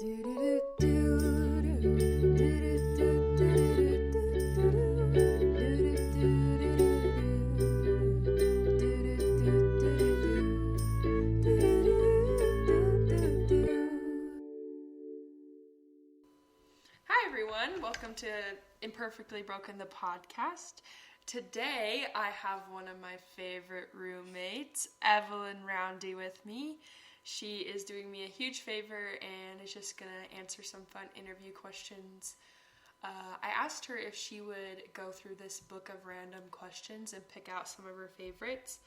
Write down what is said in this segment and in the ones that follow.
Hi everyone, welcome to Imperfectly Broken, the podcast. Today I have one of my favorite roommates, Evelyn Roundy, with me. She is doing me a huge favor and is just going to answer some fun interview questions. I asked her if she would go through this book of random questions and pick out some of her favorites.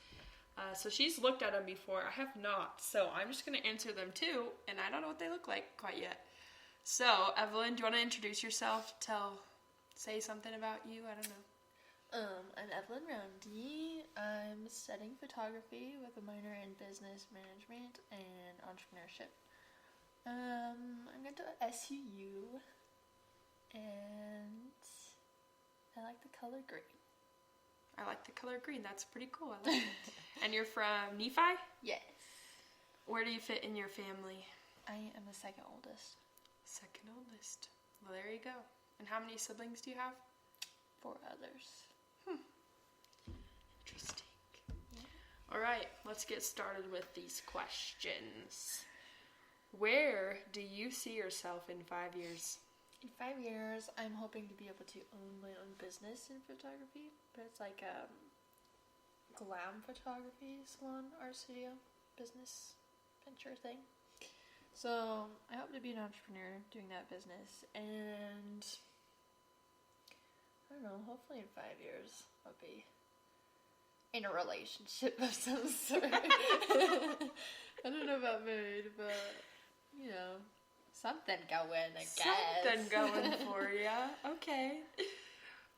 So she's looked at them before. I have not, so I'm just going to answer them too, and I don't know what they look like quite yet. So, Evelyn, do you want to introduce yourself? Say something about you? I don't know. I'm Evelyn Roundy. I'm studying photography with a minor in business management and entrepreneurship. I'm going to SUU, and I like the color green. I like the color green. That's pretty cool. I like it. And you're from Nephi? Yes. Where do you fit in your family? I am the second oldest. Second oldest. Well, there you go. And how many siblings do you have? 4 others. Interesting. Yeah. All right, let's get started with these questions. Where do you see yourself in 5 years? In 5 years, I'm hoping to be able to own my own business in photography, but it's like a glam photography salon, art studio, business venture thing. So I hope to be an entrepreneur doing that business, and I don't know, hopefully in 5 years I'll be in a relationship of some sort. I don't know about married, but, you know, something going, I guess. Something going for you. Okay.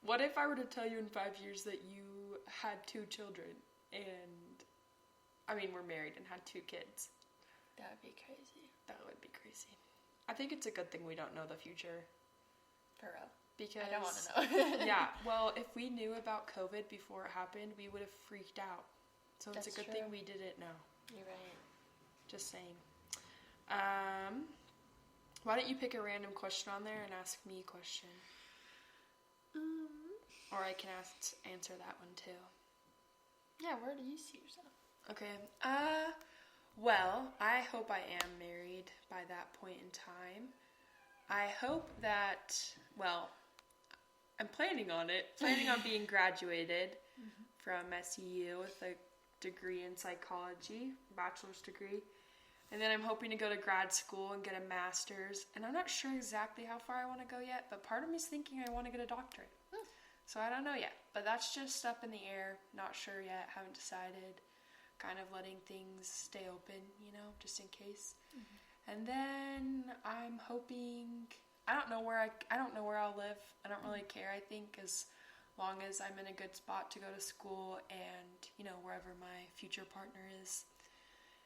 What if I were to tell you in 5 years that you had 2 children and, we're married and had 2 kids? That would be crazy. That would be crazy. I think it's a good thing we don't know the future. For real. Because I don't want to know. Yeah, well, if we knew about COVID before it happened, we would have freaked out. So it's a good thing we didn't know. You're right. Just saying. Why don't you pick a random question on there and ask me a question? Or I can answer that one too. Yeah, where do you see yourself? Okay. Well, I hope I am married by that point in time. I hope that, I'm planning on being graduated from SEU with a degree in psychology, bachelor's degree. And then I'm hoping to go to grad school and get a master's. And I'm not sure exactly how far I want to go yet, but part of me is thinking I want to get a doctorate. So I don't know yet, but that's just up in the air. Not sure yet, haven't decided. Kind of letting things stay open, just in case. And then I'm hoping, I don't know where I'll live. I don't really care, I think, as long as I'm in a good spot to go to school and, wherever my future partner is.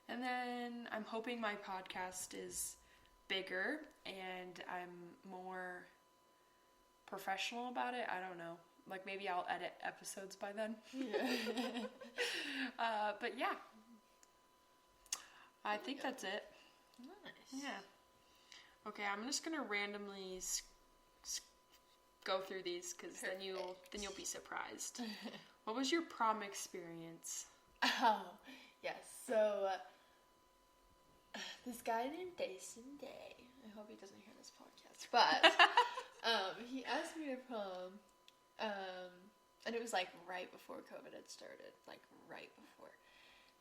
And then I'm hoping my podcast is bigger and I'm more professional about it. I don't know. Like, maybe I'll edit episodes by then. Yeah. But yeah. I think that's it. Nice. Yeah. Okay, I'm just going to randomly go through these because then you'll be surprised. What was your prom experience? Oh, yes. So, this guy named Jason Day, I hope he doesn't hear this podcast, but he asked me to prom. And it was like right before COVID had started, like right before.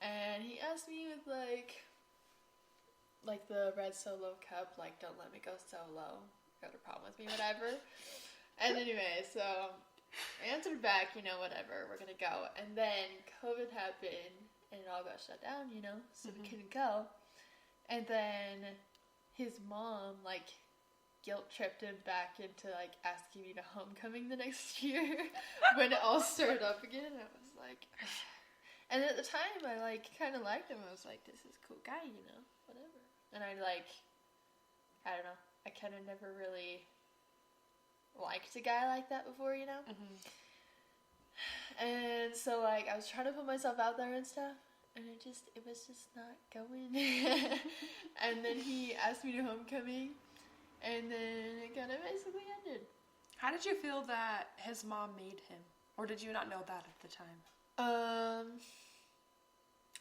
And he asked me with like the red solo cup, like, don't let me go solo, go to prom with me, whatever. And anyway, so I answered back, whatever, we're gonna go. And then COVID happened and it all got shut down, so we couldn't go. And then his mom, guilt tripped him back into asking me to homecoming the next year when it all started up again. I was like, and at the time I kind of liked him. I was like, this is a cool guy, whatever. And I don't know, I kind of never really liked a guy like that before, And so I was trying to put myself out there and stuff, And it was just not going. And then he asked me to homecoming, and then it kind of basically ended. How did you feel that his mom made him? Or did you not know that at the time?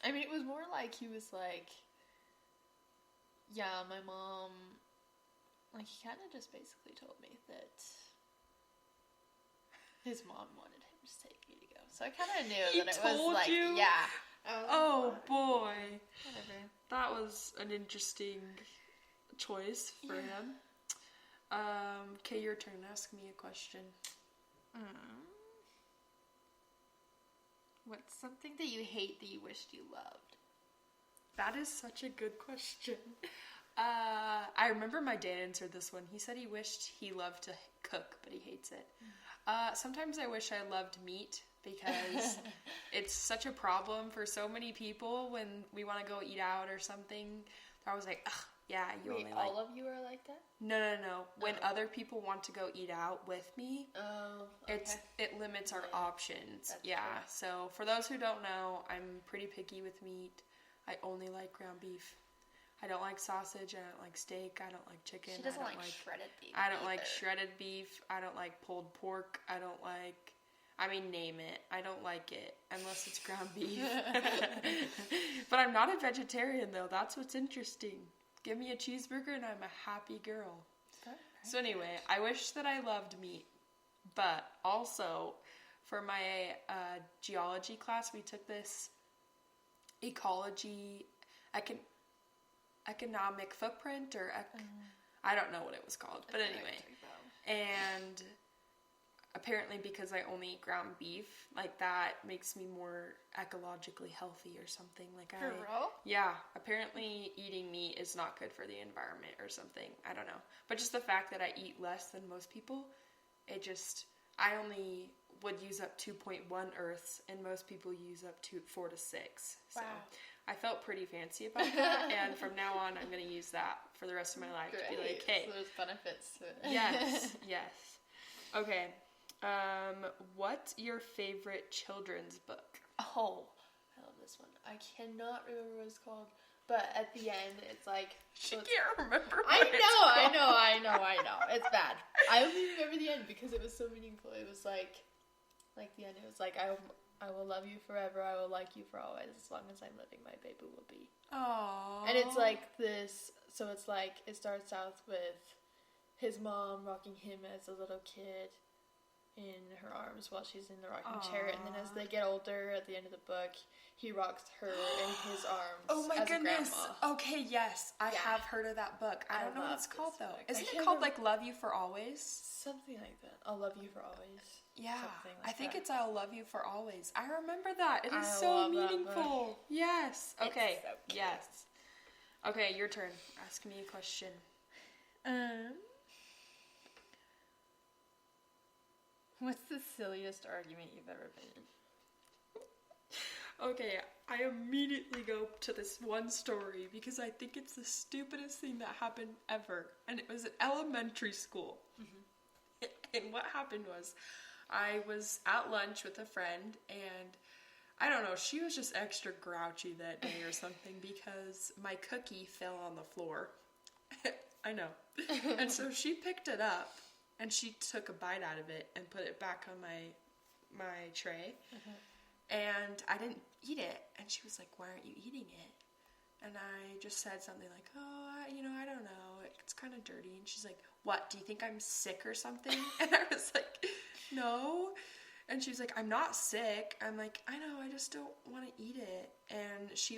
I mean, it was more like he was like, yeah, my mom, like, he kind of just basically told me that his mom wanted him to take me to go. So I kind of knew that it was like, you? yeah. Oh, boy. Whatever. That was an interesting choice for him. Okay, your turn. Ask me a question. What's something that you hate that you wished you loved? That is such a good question. I remember my dad answered this one. He said he wished he loved to cook, but he hates it. Sometimes I wish I loved meat because it's such a problem for so many people when we want to go eat out or something. They're always like, ugh, yeah, you Wait, only like... all of you are like that? No. When other people want to go eat out with me, okay. it limits our options. That's yeah, true. so for those who don't know, I'm pretty picky with meat. I only like ground beef. I don't like sausage. I don't like steak. I don't like chicken. She doesn't I don't like shredded beef. I don't like either. shredded beef. I don't like pulled pork. I don't like... I mean, name it. I don't like it unless it's ground beef. But I'm not a vegetarian, though. That's what's interesting. Give me a cheeseburger and I'm a happy girl. So anyway, I wish that I loved meat. But also, for my geology class, we took this ecology, economic footprint, or I don't know what it was called. But anyway, and... apparently because I only eat ground beef, like that makes me more ecologically healthy or something. Like For real? Yeah, apparently eating meat is not good for the environment or something. I don't know. But just the fact that I eat less than most people, I only would use up 2.1 Earths and most people use up 4 to 6. So wow. I felt pretty fancy about that, and from now on I'm going to use that for the rest of my life. Great. To be like, hey. So there's benefits to it. Yes. Okay. What's your favorite children's book? Oh, I love this one. I cannot remember what it's called, but at the end, it's like... She can't remember I know. It's bad. I only remember the end because it was so meaningful. It was like the end, it was like, I will love you forever, I will like you for always, as long as I'm living, my baby will be. Aww. And it's like this, so it's like, it starts out with his mom rocking him as a little kid in her arms while she's in the rocking chair, and then as they get older, at the end of the book, he rocks her in his arms. Oh my as goodness! A grandma. Okay, yes, I have heard of that book. I don't know what it's called though. Book. Isn't it called like "Love You for Always"? Something like that. I'll love you for always. Yeah, like I think that. it's "I'll Love You for Always." I remember that. It is I so love that meaningful. book. Yes. Okay. It's so cute. Yes. Okay, your turn. Ask me a question. What's the silliest argument you've ever been in? Okay, I immediately go to this one story because I think it's the stupidest thing that happened ever. And it was at elementary school. Mm-hmm. And what happened was, I was at lunch with a friend, and I don't know, she was just extra grouchy that day or something because my cookie fell on the floor. I know. And so she picked it up, and she took a bite out of it and put it back on my tray. Mm-hmm. And I didn't eat it. And she was like, why aren't you eating it? And I just said something like, I don't know. It's kind of dirty. And she's like, what? Do you think I'm sick or something? And I was like, no. And she was like, I'm not sick. I'm like, I know. I just don't want to eat it. And she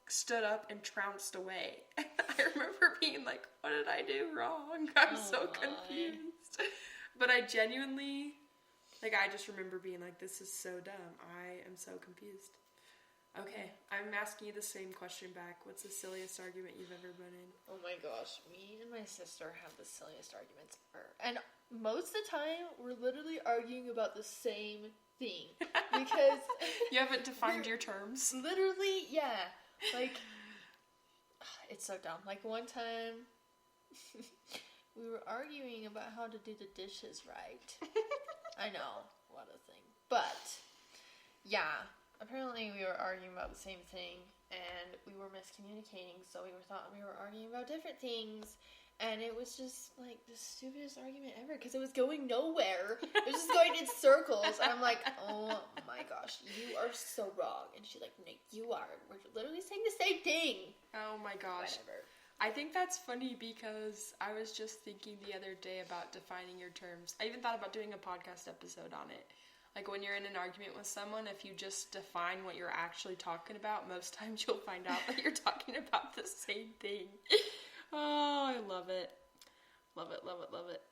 stood up and trounced away. And I remember being like, what did I do wrong? I'm so confused. But I genuinely, I just remember being like, this is so dumb. I am so confused. Okay, I'm asking you the same question back. What's the silliest argument you've ever been in? Oh my gosh, me and my sister have the silliest arguments ever. And most of the time, we're literally arguing about the same thing. Because... You haven't defined your terms? Literally, yeah. It's so dumb. One time, we were arguing about how to do the dishes right. I know, what a thing. But, yeah, apparently we were arguing about the same thing, and we were miscommunicating, so we thought we were arguing about different things, and it was just, like, the stupidest argument ever, because it was going nowhere. It was just going in circles, and I'm like, oh my gosh, you are so wrong. And she's like, no, you are. We're literally saying the same thing. Oh my gosh. Whatever. I think that's funny because I was just thinking the other day about defining your terms. I even thought about doing a podcast episode on it. Like when you're in an argument with someone, if you just define what you're actually talking about, most times you'll find out that you're talking about the same thing. Oh, I love it. Love it, love it, love it.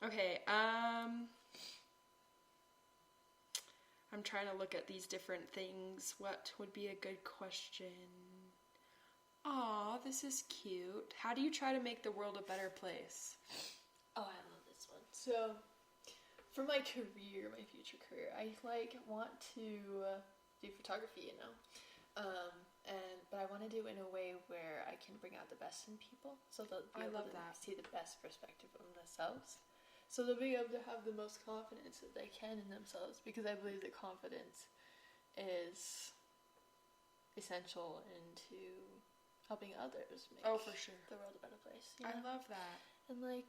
Okay, I'm trying to look at these different things. What would be a good question? Aw, this is cute. How do you try to make the world a better place? Oh, I love this one. So, for my career, my future career, I want to do photography, but I want to do it in a way where I can bring out the best in people, so they'll be able to see the best perspective of themselves. So they'll be able to have the most confidence that they can in themselves, because I believe that confidence is essential into helping others make for sure. the world a better place. I love that. And I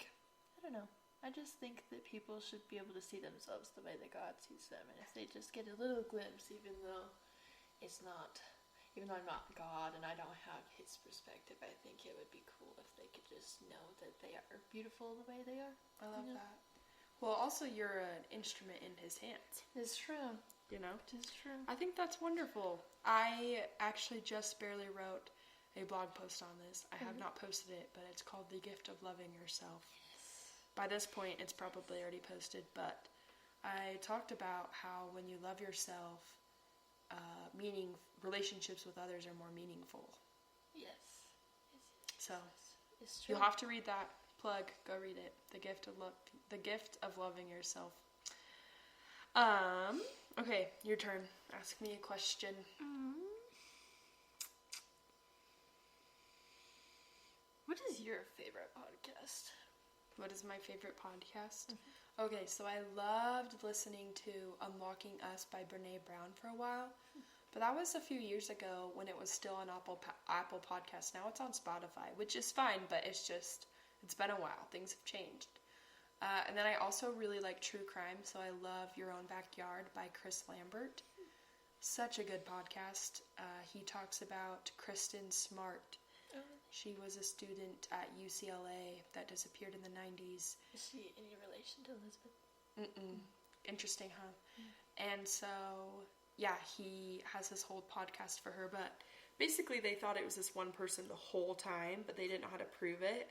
don't know. I just think that people should be able to see themselves the way that God sees them. And if they just get a little glimpse, even though I'm not God and I don't have his perspective, I think it would be cool if they could just know that they are beautiful the way they are. I love that. Well, also you're an instrument in his hands. It's true. It is true. I think that's wonderful. I actually just barely wrote a blog post on this. I have not posted it, but it's called The Gift of Loving Yourself. Yes. By this point, it's probably already posted, but I talked about how when you love yourself, relationships with others are more meaningful. Yes. So, it's true. You'll have to read that. Plug. Go read it. The Gift of Loving Yourself. Okay, your turn. Ask me a question. What is your favorite podcast? What is my favorite podcast? Okay, so I loved listening to Unlocking Us by Brene Brown for a while. But that was a few years ago when it was still on Apple Podcasts. Now it's on Spotify, which is fine, but it's been a while. Things have changed. And then I also really like true crime, so I love Your Own Backyard by Chris Lambert. Such a good podcast. He talks about Kristen Smart. She was a student at UCLA that disappeared in the 90s. Is she any relation to Elizabeth? Interesting, huh? And so, yeah, he has this whole podcast for her, but basically they thought it was this one person the whole time, but they didn't know how to prove it.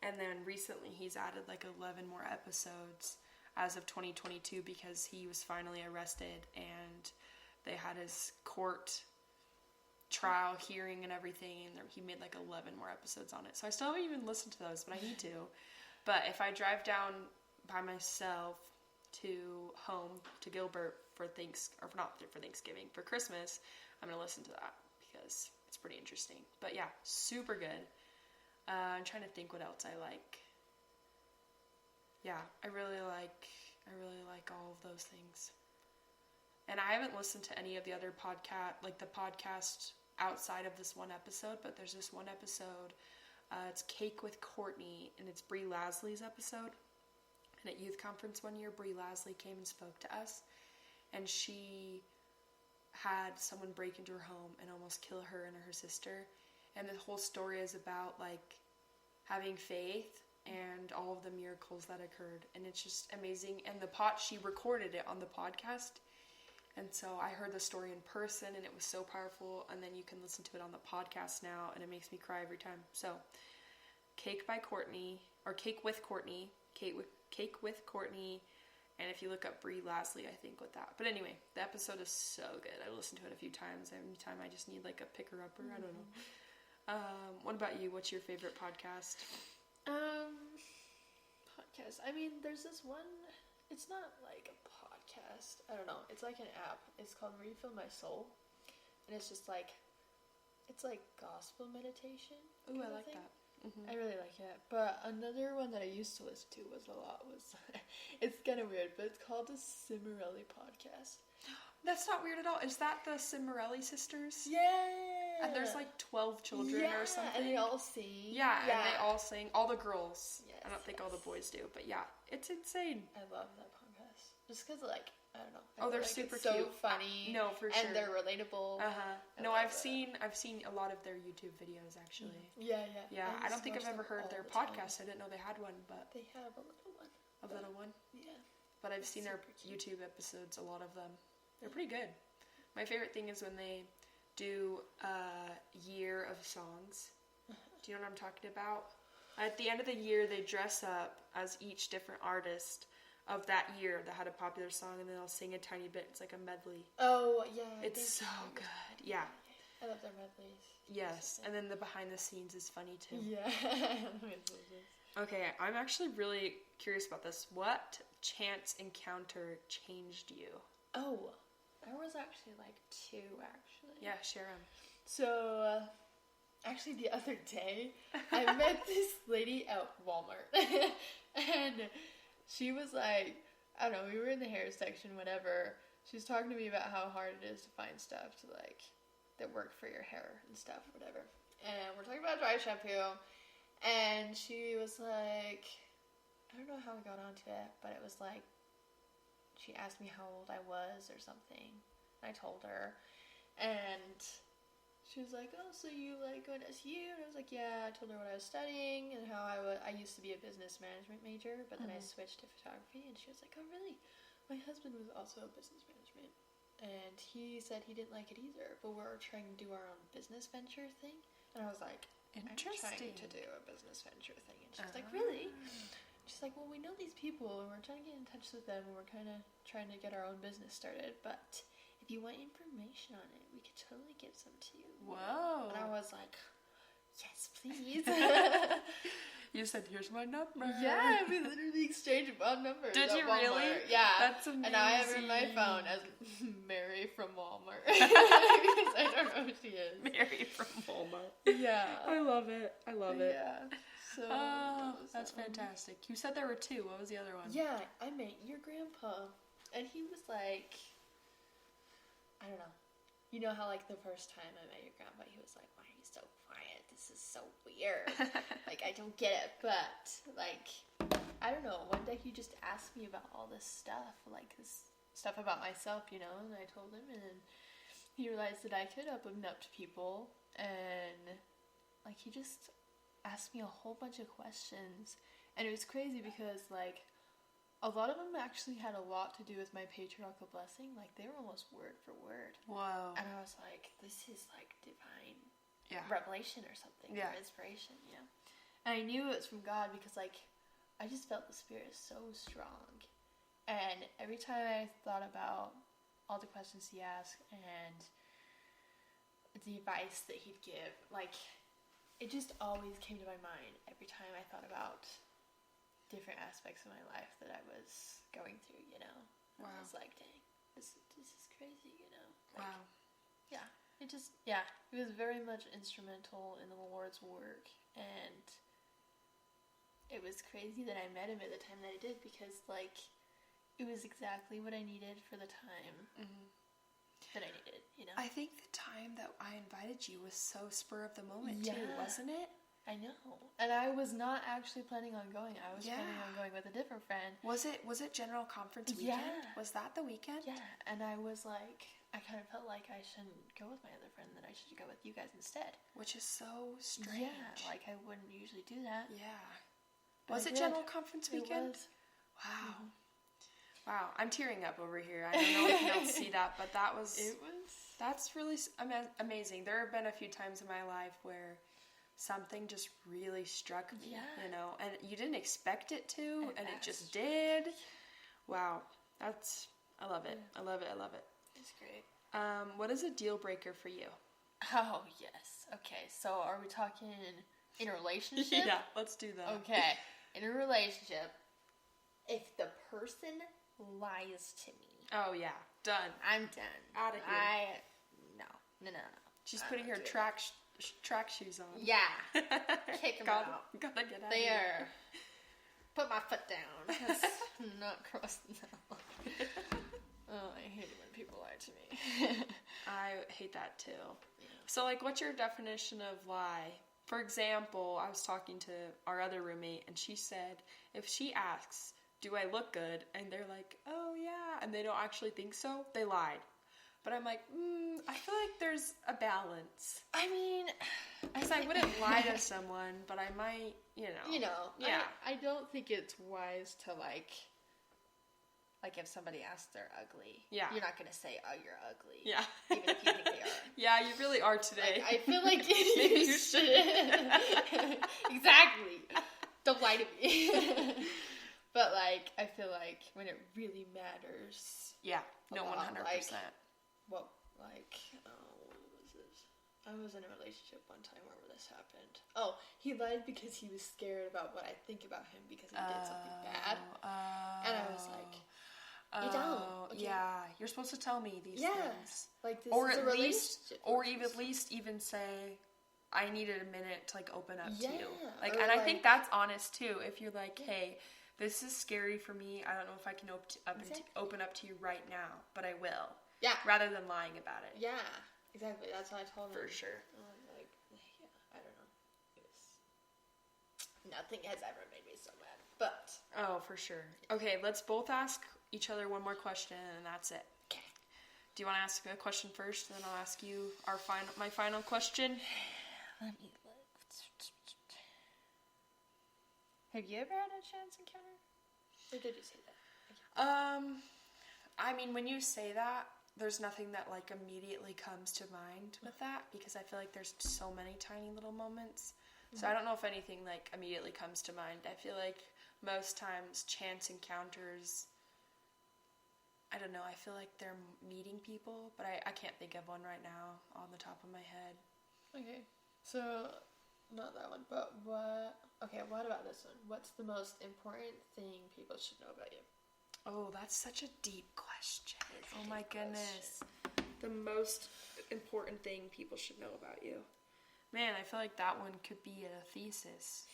And then recently he's added 11 more episodes as of 2022 because he was finally arrested and they had his court trial hearing and everything, and he made 11 more episodes on it. So I still haven't even listened to those, but I need to. But if I drive down by myself to home to Gilbert for Thanksgiving, for Christmas, I'm gonna listen to that because it's pretty interesting. But yeah, super good. I'm trying to think what else I like. Yeah, I really like all of those things. And I haven't listened to any of the other the podcast outside of this one episode, but there's this one episode, it's Cake with Courtney, and it's Brie Lasley's episode. And at youth conference one year, Brie Lasley came and spoke to us, and she had someone break into her home and almost kill her and her sister. And the whole story is about having faith and all of the miracles that occurred, and it's just amazing. And she recorded it on the podcast. And so I heard the story in person, and it was so powerful, and then you can listen to it on the podcast now, and it makes me cry every time. So, Cake with Courtney, and if you look up Brie Lasley, I think, with that. But anyway, the episode is so good. I listened to it a few times. Every time I just need a picker-upper. I don't know. What about you? What's your favorite podcast? Podcast. I mean, there's this one, it's not a podcast. I don't know. It's an app. It's called Refill My Soul. And it's just it's gospel meditation. Ooh, I like that. I really like it. But another one that I used to listen to was it's kind of weird, but it's called the Cimarelli Podcast. That's not weird at all. Is that the Cimorelli sisters? Yeah. And there's like 12 children or something. And they all sing. Yeah, and they all sing. All the girls. Yes, I don't think all the boys do, but yeah, it's insane. I love that podcast. Just because, like, I don't know. Oh, they're super so cute. Funny. No, for sure. And they're relatable. No, I've seen a lot of their YouTube videos actually. Yeah. Yeah, I don't think I've ever heard their podcast. I didn't know they had one, but they have a little one. A little one? Yeah. But I've seen their YouTube episodes, a lot of them. They're pretty good. My favorite thing is when they do a year of songs. Do you know what I'm talking about? At the end of the year, they dress up as each different artist of that year that had a popular song, and then they'll sing a tiny bit. It's like a medley. Oh, yeah. It's so good. Yeah. I love their medleys. Yes, and then the behind the scenes is funny too. Yeah. Okay, I'm actually really curious about this. What chance encounter changed you? Oh, there was actually like 2, actually. Yeah, share them. So, actually the other day, I met this lady at Walmart, and she was like, I don't know, we were in the hair section, whatever. She was talking to me about how hard it is to find stuff to like, that work for your hair and stuff, whatever. And we're talking about dry shampoo, and she was like, I don't know how we got onto it, but it was like, she asked me how old I was or something. I told her, and she was like, oh, so you like going to SU? And I was like, yeah. I told her what I was studying and how I used to be a business management major, but then I switched to photography. And she was like, oh, really? My husband was also business management, and he said he didn't like it either, but we're trying to do our own business venture thing. And I was like, interesting. I'm trying to do a business venture thing. And she's like, really? She's like, well, we know these people, and we're trying to get in touch with them, and we're kind of trying to get our own business started, but if you want information on it, we could totally give some to you. Whoa. And I was like, yes, please. You said, here's my number. Yeah, we literally exchanged our numbers. Did you really? Yeah. That's amazing. And I have in my phone as Mary from Walmart. Because I don't know who she is. Mary from Walmart. Yeah. I love it. I love it. Yeah. So, that's fantastic. You said there were 2. What was the other one? Yeah, I met your grandpa. And he was like, I don't know. You know how, like, the first time I met your grandpa, he was like, why are you so quiet? This is so weird. Like, I don't get it. But, like, I don't know. One day he just asked me about all this stuff. Like, this stuff about myself, you know? And I told him. And then he realized that I could open up to people. And, like, he just asked me a whole bunch of questions. And it was crazy because, like, a lot of them actually had a lot to do with my patriarchal blessing. Like, they were almost word for word. Whoa. And I was like, this is, like, divine revelation or something. Or inspiration, you know? And I knew it was from God because, like, I just felt the Spirit so strong. And every time I thought about all the questions he asked and the advice that he'd give, like, it just always came to my mind every time I thought about different aspects of my life that I was going through, you know. Wow. I was like, dang, this is crazy, you know. Like, wow. Yeah. It was very much instrumental in the Lord's work, and it was crazy that I met him at the time that I did because, like, it was exactly what I needed for the time that I needed, you know. I think the time that I invited you was so spur of the moment too, wasn't it? I know. And I was not actually planning on going. I was planning on going with a different friend. Was it General Conference weekend? Yeah. Was that the weekend? Yeah. And I was like, I kind of felt like I shouldn't go with my other friend, that I should go with you guys instead. Which is so strange. Yeah, like I wouldn't usually do that. Yeah. Was it General Conference weekend? It was. Wow. Wow, I'm tearing up over here. I don't know if you can see that, but that's really amazing. There have been a few times in my life where something just really struck me, you know, and you didn't expect it to, and it just did. Wow, I love it. I love it. I love it. It's great. What is a deal breaker for you? Oh, yes. Okay, so are we talking in a relationship? Yeah, let's do that. Okay, in a relationship, if the person lies to me. Oh, yeah. Done. I'm done. Out of here. No. She's putting her track shoes on. Yeah. Kick them out. Gotta get out they of here. are. Put my foot down. That's not crossing that line. Oh, I hate it when people lie to me. I hate that too. Yeah. So, like, what's your definition of lie? For example, I was talking to our other roommate, and she said if she asks, do I look good? And they're like, oh, yeah, and they don't actually think so, they lied. But I'm like, I feel like there's a balance. I mean... Because I wouldn't lie to someone, but I might, yeah. I don't think it's wise to, like if somebody asks they're ugly, yeah, you're not going to say, oh, you're ugly. Yeah. Even if you think they are. Yeah, you really are today. Like, I feel like maybe you should. Exactly. Don't lie to me. But, like, I feel like when it really matters. Yeah, no, 100%. What was this? I was in a relationship one time where this happened. Oh, he lied because he was scared about what I think about him because he did something bad. And I was like, you don't. Okay. Yeah, you're supposed to tell me these things. Like, this or is at a least, relationship. or at least even say, I needed a minute to, like, open up to you. Like, or and I think that's honest, too. If you're like, hey, this is scary for me. I don't know if I can open up to you right now, but I will. Yeah. Rather than lying about it. Yeah, exactly. That's what I told him. For sure. Like, yeah, I don't know. Nothing has ever made me so mad. But. Oh, for sure. Okay, let's both ask each other one more question, and that's it. Okay. Do you want to ask a question first, and then I'll ask you my final question? Let me look. Have you ever had a chance encounter? Or did you say that? I mean, when you say that, there's nothing that, like, immediately comes to mind with that, because I feel like there's so many tiny little moments. Mm-hmm. So I don't know if anything, like, immediately comes to mind. I feel like most times chance encounters, I don't know, I feel like they're meeting people, but I can't think of one right now on the top of my head. Okay, so, not that one, but what about this one? What's the most important thing people should know about you? Oh, that's such a deep question. Oh my goodness. The most important thing people should know about you. Man, I feel like that one could be a thesis.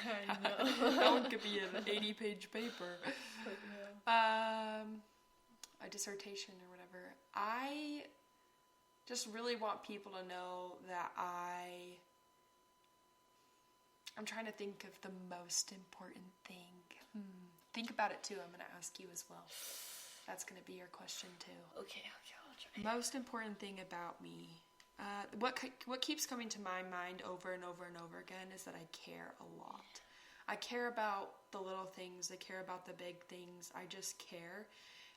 I know. That one could be an 80-page paper. A dissertation or whatever. I just really want people to know that I'm trying to think of the most important thing. Think about it too. I'm going to ask you as well. That's going to be your question too. Okay, I'll try. Most important thing about me. What keeps coming to my mind over and over and over again is that I care a lot. I care about the little things. I care about the big things. I just care.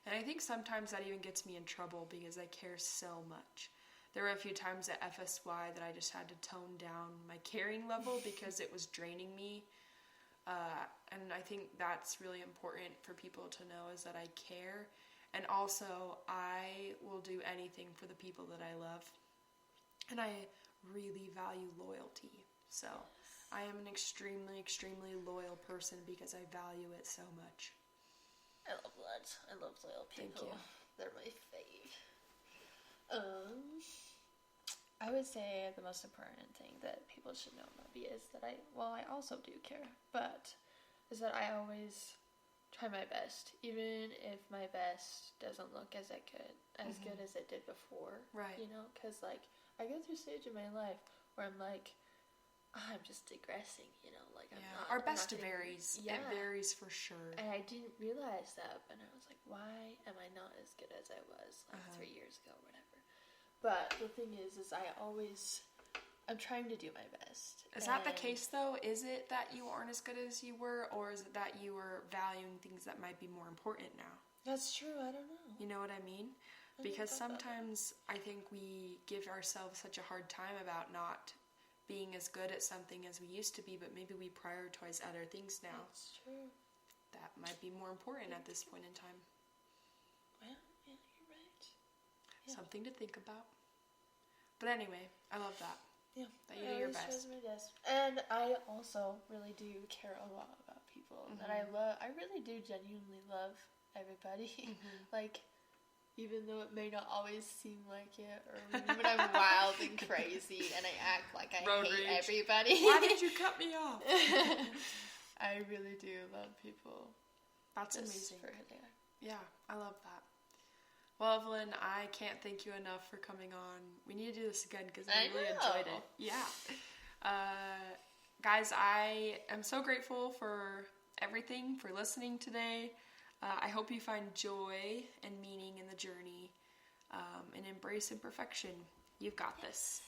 And I think sometimes that even gets me in trouble because I care so much. There were a few times at FSY that I just had to tone down my caring level because it was draining me. And I think that's really important for people to know is that I care. And also, I will do anything for the people that I love. And I really value loyalty. So, I am an extremely, extremely loyal person because I value it so much. I love that. I love loyal people. Thank you. They're my fave. I would say the most important thing that people should know about me is that I also do care, but is that I always try my best, even if my best doesn't look as good as it did before. Right. You know, because, like, I go through a stage in my life where I'm like, I'm just digressing, you know, like, I'm not. Our best varies. Yeah. It varies for sure. And I didn't realize that, and I was like, why am I not as good as I was, like, 3 years ago or whatever? But the thing is I'm trying to do my best. Is that the case, though? Is it that you aren't as good as you were, or is it that you were valuing things that might be more important now? That's true, I don't know. You know what I mean? Because sometimes I think we give ourselves such a hard time about not being as good at something as we used to be, but maybe we prioritize other things now. That's true. That might be more important at this point in time. Well, yeah, you're right. Yeah. Something to think about. But anyway, I love that. Yeah. That you do your best. And I also really do care a lot about people. And I really do genuinely love everybody. Like, even though it may not always seem like it, or when I'm wild and crazy and I act like I hate everybody. Why did you cut me off? I really do love people. That's amazing. For who they are. Yeah, I love that. Well, Evelyn, I can't thank you enough for coming on. We need to do this again because I really know. enjoyed it. Yeah. Guys, I am so grateful for everything, for listening today. I hope you find joy and meaning in the journey, and embrace imperfection. You've got this.